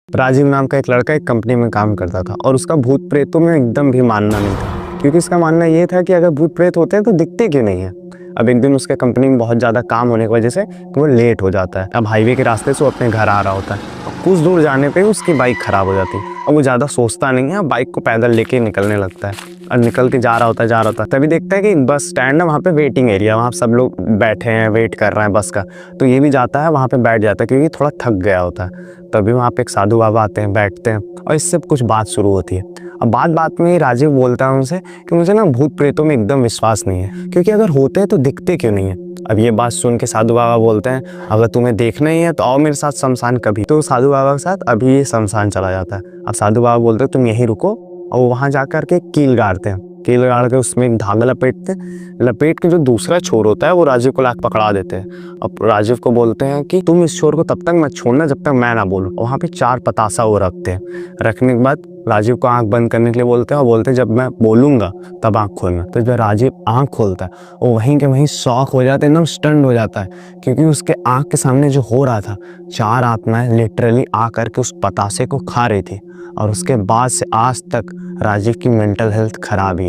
राजीव नाम का एक लड़का एक कंपनी में काम करता था और उसका भूत प्रेतों में एकदम भी मानना नहीं था, क्योंकि उसका मानना ये था कि अगर भूत प्रेत होते हैं तो दिखते क्यों नहीं है। अब एक दिन उसके कंपनी में बहुत ज़्यादा काम होने की वजह से वो लेट हो जाता है। अब हाईवे के रास्ते से वो अपने घर आ रहा होता है। कुछ दूर जाने पे उसकी बाइक ख़राब हो जाती है और वो ज़्यादा सोचता नहीं है, बाइक को पैदल लेके निकलने लगता है और निकल के जा रहा होता है। तभी देखता है कि बस स्टैंड है, वहाँ पे वेटिंग एरिया, वहाँ सब लोग बैठे हैं, वेट कर रहे हैं बस का। तो ये भी जाता है, वहाँ पे बैठ जाता है क्योंकि थोड़ा थक गया होता है। तभी वहाँ पे एक साधु बाबा आते हैं, बैठते हैं और इससे कुछ बात शुरू होती है। अब बात में राजीव बोलता है उनसे कि मुझे ना भूत प्रेतों में एकदम विश्वास नहीं है, क्योंकि अगर होते हैं तो दिखते क्यों नहीं है। अब ये बात सुन के साधु बाबा बोलते हैं, अगर तुम्हें देखना ही है तो आओ मेरे साथ शमशान कभी। तो साधु बाबा के साथ अभी ये शमशान चला जाता है। अब साधु बाबा बोलते हैं तुम यहीं रुको, और वहाँ जाकर के कील गाड़ते हैं। कील गाड़ के उसमें एक धागा लपेटते हैं, लपेट के जो दूसरा छोर होता है वो राजीव को लाके पकड़ा देते हैं। अब राजीव को बोलते हैं कि तुम इस छोर को तब तक मत छोड़ना जब तक मैं ना बोलूं। वहाँ पे 4 पतासा वो रखते हैं। रखने के बाद राजीव को आंख बंद करने के लिए बोलते हैं और बोलते हैं जब मैं बोलूंगा तब आंख खोलना। तो जब राजीव आंख खोलता है वो वहीं के वहीं शॉक हो जाता है, एकदम स्टन्ड हो जाता है, क्योंकि उसके आंख के सामने जो हो रहा था 4 आत्माएं लिटरली आ करके उस पतासे को खा रही थी। और उसके बाद से आज तक राजीव की मेंटल हेल्थ खराब ही